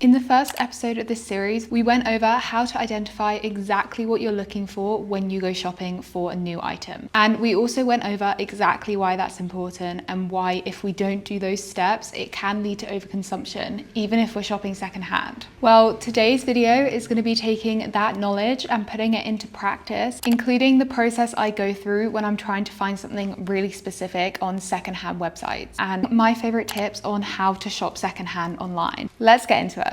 In the first episode of this series, we went over how to identify exactly what you're looking for when you go shopping for a new item. And we also went over exactly why that's important and why if we don't do those steps, it can lead to overconsumption, even if we're shopping secondhand. Well, today's video is going to be taking that knowledge and putting it into practice, including the process I go through when I'm trying to find something really specific on secondhand websites and my favorite tips on how to shop secondhand online. Let's get into it.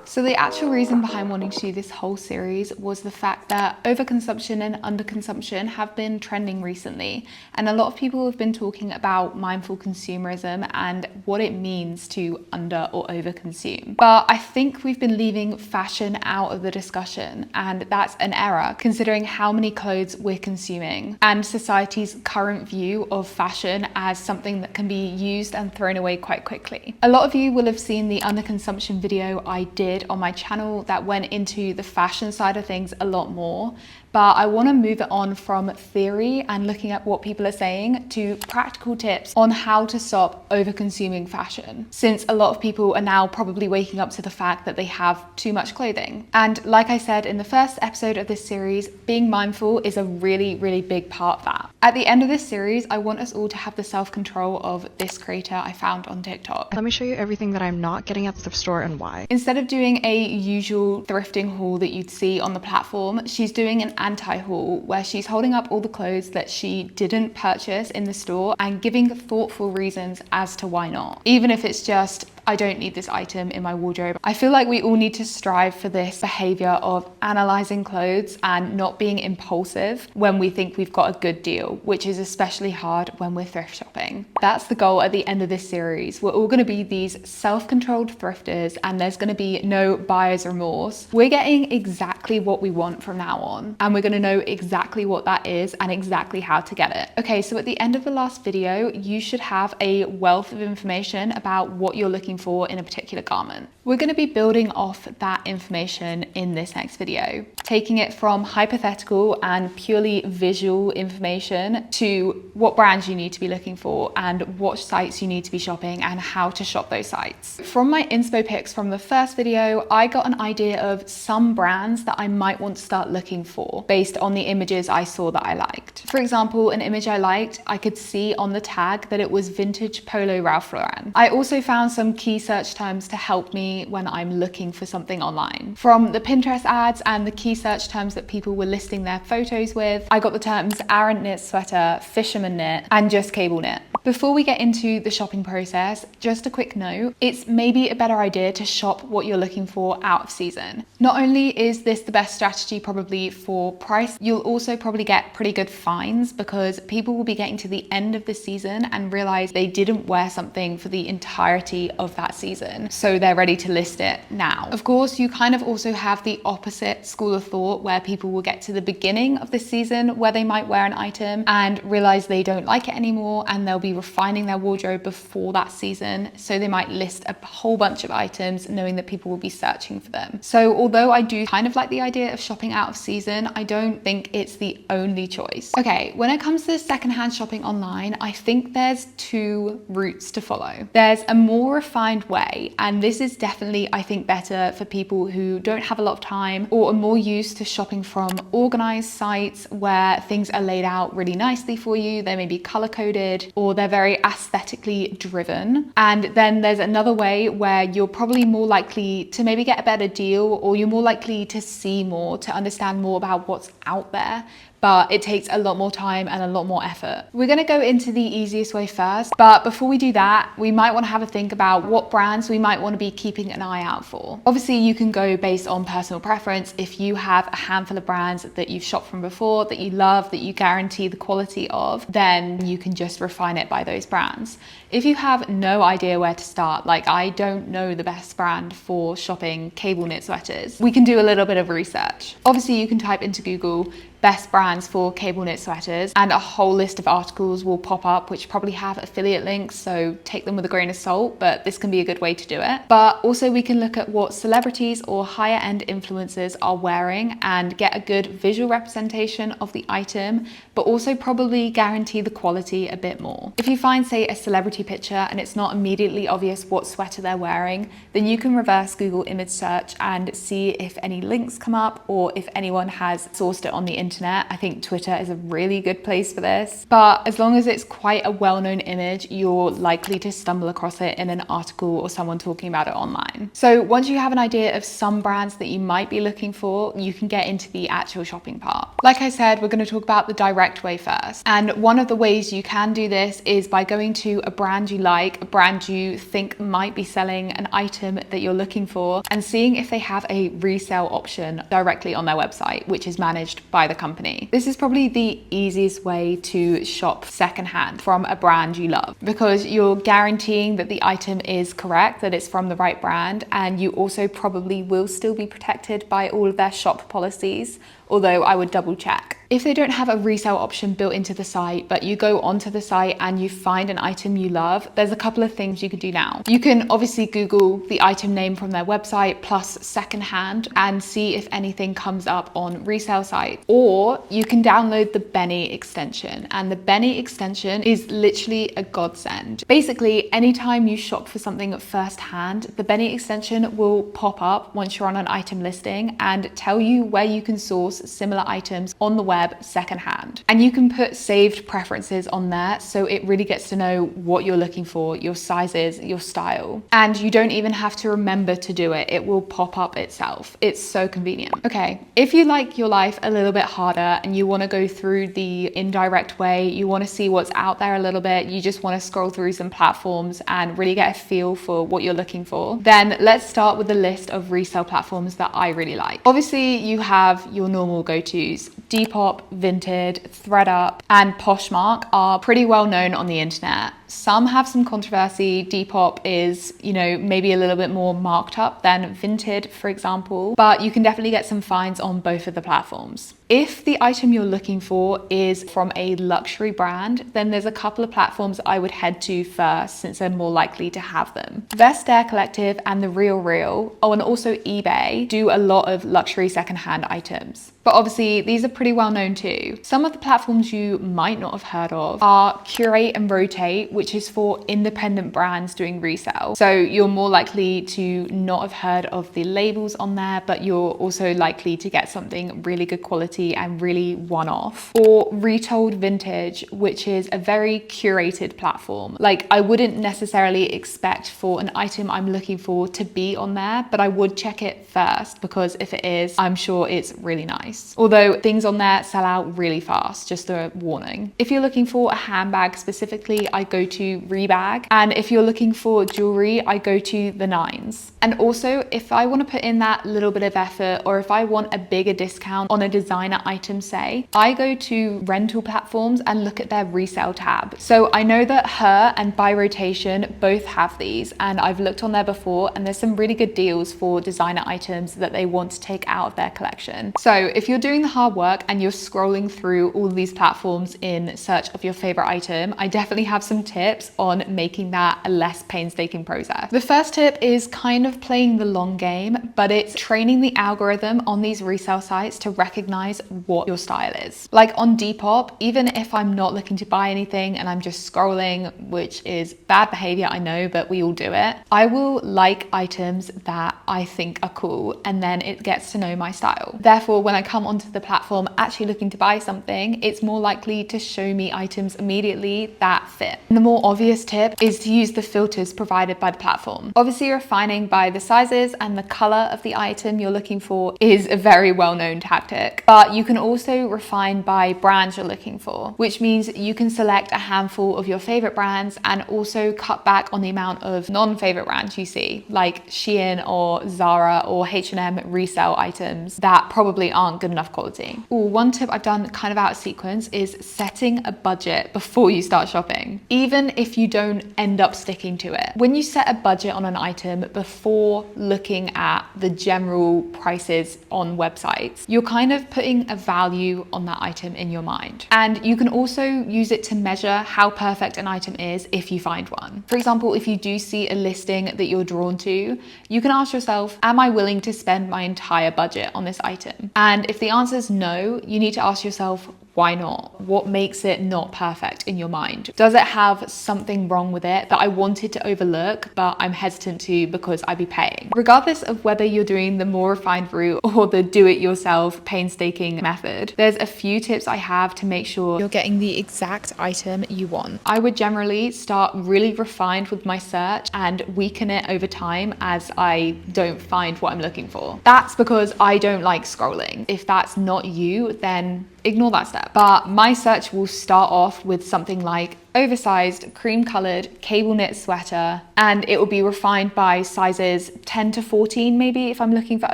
So the actual reason behind wanting to do this whole series was the fact that overconsumption and underconsumption have been trending recently. And a lot of people have been talking about mindful consumerism and what it means to under or overconsume. But I think we've been leaving fashion out of the discussion, and that's an error considering how many clothes we're consuming and society's current view of fashion as something that can be used and thrown away quite quickly. A lot of you will have seen the underconsumption video I did on my channel that went into the fashion side of things a lot more, but I want to move it on from theory and looking at what people are saying to practical tips on how to stop over-consuming fashion, since a lot of people are now probably waking up to the fact that they have too much clothing. And like I said in the first episode of this series, being mindful is a really, really big part of that. At the end of this series, I want us all to have the self-control of this creator I found on TikTok. Let me show you everything that I'm not getting at the thrift store and why. Instead of doing a usual thrifting haul that you'd see on the platform, she's doing an anti-haul where she's holding up all the clothes that she didn't purchase in the store and giving thoughtful reasons as to why not. Even if it's just, I don't need this item in my wardrobe. I feel like we all need to strive for this behavior of analyzing clothes and not being impulsive when we think we've got a good deal, which is especially hard when we're thrift shopping. That's the goal at the end of this series. We're all going to be these self-controlled thrifters, and there's going to be no buyer's remorse. We're getting exactly what we want from now on, and we're going to know exactly what that is and exactly how to get it. Okay, so at the end of the last video, you should have a wealth of information about what you're looking for in a particular garment. We're going to be building off that information in this next video, taking it from hypothetical and purely visual information to what brands you need to be looking for and what sites you need to be shopping and how to shop those sites. From my inspo picks from the first video, I got an idea of some brands that I might want to start looking for based on the images I saw that I liked. For example, an image I liked, I could see on the tag that it was vintage Polo Ralph Lauren. I also found some key search terms to help me when I'm looking for something online. From the Pinterest ads and the key search terms that people were listing their photos with, I got the terms Aran knit sweater, fisherman knit, and just cable knit. Before we get into the shopping process, just a quick note, it's maybe a better idea to shop what you're looking for out of season. Not only is this the best strategy probably for price, you'll also probably get pretty good finds because people will be getting to the end of the season and realize they didn't wear something for the entirety of that season, so they're ready to list it now. Of course, you kind of also have the opposite school of thought where people will get to the beginning of the season where they might wear an item and realize they don't like it anymore, and they'll be refining their wardrobe before that season, so they might list a whole bunch of items knowing that people will be searching for them. So although I do kind of like the idea of shopping out of season, I don't think it's the only choice. Okay, when it comes to secondhand shopping online, I think there's two routes to follow. There's a more refined way, and this is definitely, I think, better for people who don't have a lot of time or are more used to shopping from organized sites where things are laid out really nicely for you. They may be color coded or they're very aesthetically driven. And then there's another way where you're probably more likely to maybe get a better deal, or you're more likely to see more, to understand more about what's out there, but it takes a lot more time and a lot more effort. We're going to go into the easiest way first, but before we do that, we might want to have a think about what brands we might want to be keeping an eye out for. Obviously, you can go based on personal preference. If you have a handful of brands that you've shopped from before, that you love, that you guarantee the quality of, then you can just refine it by those brands. If you have no idea where to start, like I don't know the best brand for shopping cable knit sweaters, we can do a little bit of research. Obviously, you can type into Google best brands for cable knit sweaters, and a whole list of articles will pop up which probably have affiliate links, so take them with a grain of salt, but this can be a good way to do it. But also we can look at what celebrities or higher end influencers are wearing and get a good visual representation of the item, but also probably guarantee the quality a bit more. If you find, say, a celebrity picture and it's not immediately obvious what sweater they're wearing, then you can reverse Google image search and see if any links come up or if anyone has sourced it on the internet. I think Twitter is a really good place for this, but as long as it's quite a well-known image, you're likely to stumble across it in an article or someone talking about it online. So once you have an idea of some brands that you might be looking for, you can get into the actual shopping part. Like I said, we're going to talk about the direct way first. And one of the ways you can do this is by going to a brand you like, a brand you think might be selling an item that you're looking for, and seeing if they have a resale option directly on their website, which is managed by the company. This is probably the easiest way to shop secondhand from a brand you love, because you're guaranteeing that the item is correct, that it's from the right brand, and you also probably will still be protected by all of their shop policies, although I would double check. If they don't have a resale option built into the site, but you go onto the site and you find an item you love, there's a couple of things you can do now. You can obviously Google the item name from their website plus secondhand and see if anything comes up on resale sites. Or you can download the byeee extension, and the byeee extension is literally a godsend. Basically, anytime you shop for something firsthand, the byeee extension will pop up once you're on an item listing and tell you where you can source similar items on the web secondhand. And you can put saved preferences on there, so it really gets to know what you're looking for, your sizes, your style. And you don't even have to remember to do it. It will pop up itself. It's so convenient. Okay, if you like your life a little bit harder and you want to go through the indirect way, you want to see what's out there a little bit, you just want to scroll through some platforms and really get a feel for what you're looking for, then let's start with the list of resale platforms that I really like. Obviously, you have your normal go-tos. Depop, Vinted, ThredUp, and Poshmark are pretty well known on the internet. Some have some controversy. Depop is, maybe a little bit more marked up than Vinted, for example, but you can definitely get some finds on both of the platforms. If the item you're looking for is from a luxury brand, then there's a couple of platforms I would head to first, since they're more likely to have them. Vestiaire Collective and The Real, and also eBay do a lot of luxury secondhand items. But obviously, these are pretty well known too. Some of the platforms you might not have heard of are Curate and Rotate, which is for independent brands doing resale. So you're more likely to not have heard of the labels on there, but you're also likely to get something really good quality and really one-off. Or Retold Vintage, which is a very curated platform. Like, I wouldn't necessarily expect for an item I'm looking for to be on there, but I would check it first, because if it is, I'm sure it's really nice. Although things on there sell out really fast, just a warning. If you're looking for a handbag specifically, I go to Rebag. And if you're looking for jewelry, I go to The Nines. And also, if I want to put in that little bit of effort, or if I want a bigger discount on a designer item, say, I go to rental platforms and look at their resale tab. So I know that Her and By Rotation both have these, and I've looked on there before, and there's some really good deals for designer items that they want to take out of their collection. So if you're doing the hard work and you're scrolling through all of these platforms in search of your favorite item, I definitely have some tips on making that a less painstaking process. The first tip is kind of playing the long game, but it's training the algorithm on these resale sites to recognize what your style is. Like on Depop, even if I'm not looking to buy anything and I'm just scrolling, which is bad behavior, I know, but we all do it, I will like items that I think are cool, and then it gets to know my style. Therefore, when I come onto the platform actually looking to buy something, it's more likely to show me items immediately that fit. And the more obvious tip is to use the filters provided by the platform. Obviously, refining by the sizes and the color of the item you're looking for is a very well-known tactic, but you can also refine by brands you're looking for, which means you can select a handful of your favorite brands and also cut back on the amount of non-favorite brands you see, like Shein or Zara or H&M resale items that probably aren't good enough quality. One tip I've done kind of out of sequence is setting a budget before you start shopping, even if you don't end up sticking to it. When you set a budget on an item before looking at the general prices on websites, you're kind of putting putting a value on that item in your mind. And you can also use it to measure how perfect an item is if you find one. For example, if you do see a listing that you're drawn to, you can ask yourself, am I willing to spend my entire budget on this item? And if the answer is no, you need to ask yourself, why not? What makes it not perfect in your mind? Does it have something wrong with it that I wanted to overlook, but I'm hesitant to because I'd be paying? Regardless of whether you're doing the more refined route or the do-it-yourself painstaking method, there's a few tips I have to make sure you're getting the exact item you want. I would generally start really refined with my search and weaken it over time as I don't find what I'm looking for. That's because I don't like scrolling. If that's not you, then ignore that step. But my search will start off with something like oversized, cream colored, cable knit sweater, and it will be refined by sizes 10 to 14 maybe if I'm looking for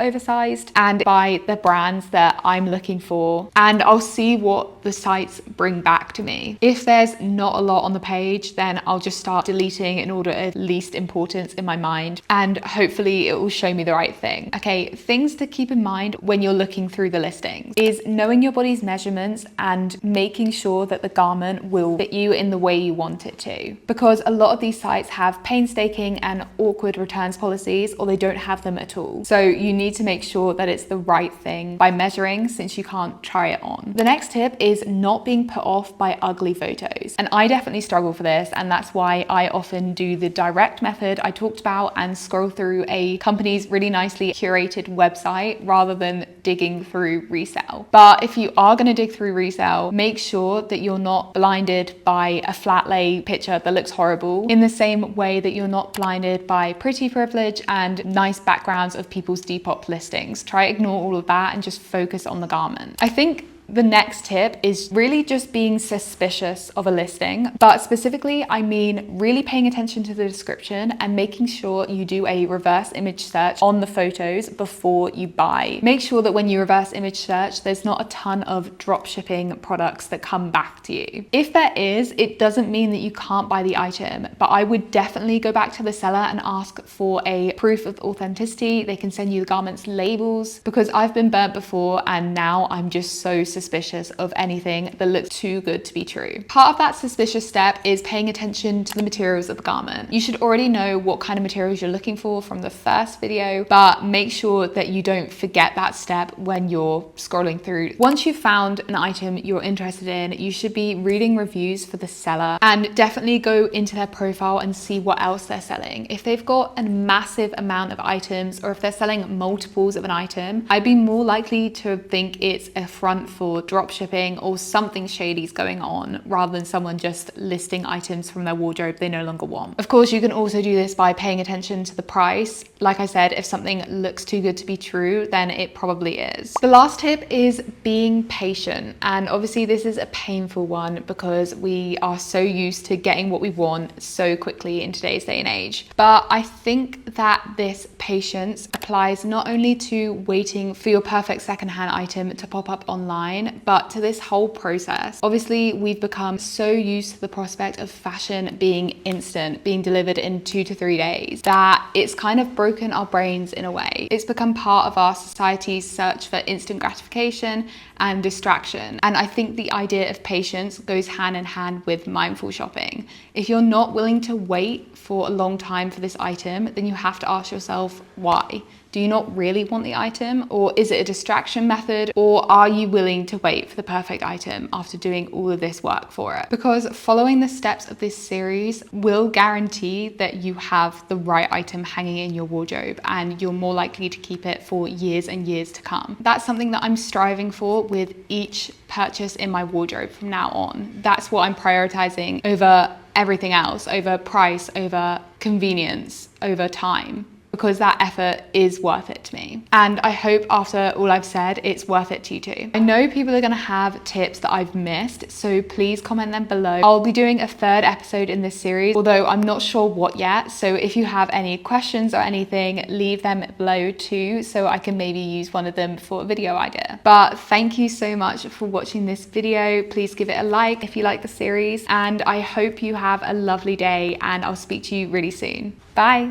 oversized, and by the brands that I'm looking for, and I'll see what the sites bring back to me. If there's not a lot on the page, then I'll just start deleting in order of least importance in my mind, and hopefully it will show me the right thing. Okay, things to keep in mind when you're looking through the listings is knowing your body's measurements and making sure that the garment will fit you in the way you want it to, because a lot of these sites have painstaking and awkward returns policies, or they don't have them at all. So you need to make sure that it's the right thing by measuring, since you can't try it on. The next tip is not being put off by ugly photos, and I definitely struggle for this, and that's why I often do the direct method I talked about and scroll through a company's really nicely curated website rather than digging through resale. But if you are going to dig through resale, make sure that you're not blinded by a flat lay picture that looks horrible, in the same way that you're not blinded by pretty privilege and nice backgrounds of people's Depop listings. Try ignore all of that and just focus on the garment. I think the next tip is really just being suspicious of a listing, but specifically I mean really paying attention to the description and making sure you do a reverse image search on the photos before you buy. Make sure that when you reverse image search, there's not a ton of drop shipping products that come back to you. If there is, it doesn't mean that you can't buy the item, but I would definitely go back to the seller and ask for a proof of authenticity. They can send you the garment's labels, because I've been burnt before and now I'm just so suspicious of anything that looks too good to be true. Part of that suspicious step is paying attention to the materials of the garment. You should already know what kind of materials you're looking for from the first video, but make sure that you don't forget that step when you're scrolling through. Once you've found an item you're interested in, you should be reading reviews for the seller and definitely go into their profile and see what else they're selling. If they've got a massive amount of items, or if they're selling multiples of an item, I'd be more likely to think it's a front for drop shipping or something shady's going on, rather than someone just listing items from their wardrobe they no longer want. Of course, you can also do this by paying attention to the price. Like I said, if something looks too good to be true, then it probably is. The last tip is being patient. And obviously this is a painful one because we are so used to getting what we want so quickly in today's day and age. But I think that this patience applies not only to waiting for your perfect secondhand item to pop up online, but to this whole process. Obviously, we've become so used to the prospect of fashion being instant, being delivered in 2 to 3 days, that it's kind of broken our brains in a way. It's become part of our society's search for instant gratification and distraction. And I think the idea of patience goes hand in hand with mindful shopping. If you're not willing to wait for a long time for this item, then you have to ask yourself why. Do you not really want the item, or is it a distraction method, or are you willing to wait for the perfect item after doing all of this work for it? Because following the steps of this series will guarantee that you have the right item hanging in your wardrobe, and you're more likely to keep it for years and years to come. That's something that I'm striving for with each purchase in my wardrobe from now on. That's what I'm prioritizing over everything else, over price, over convenience, over time, because that effort is worth it to me. And I hope after all I've said, it's worth it to you too. I know people are gonna have tips that I've missed, so please comment them below. I'll be doing a third episode in this series, although I'm not sure what yet. So if you have any questions or anything, leave them below too, so I can maybe use one of them for a video idea. But thank you so much for watching this video. Please give it a like if you like the series, and I hope you have a lovely day, and I'll speak to you really soon. Bye.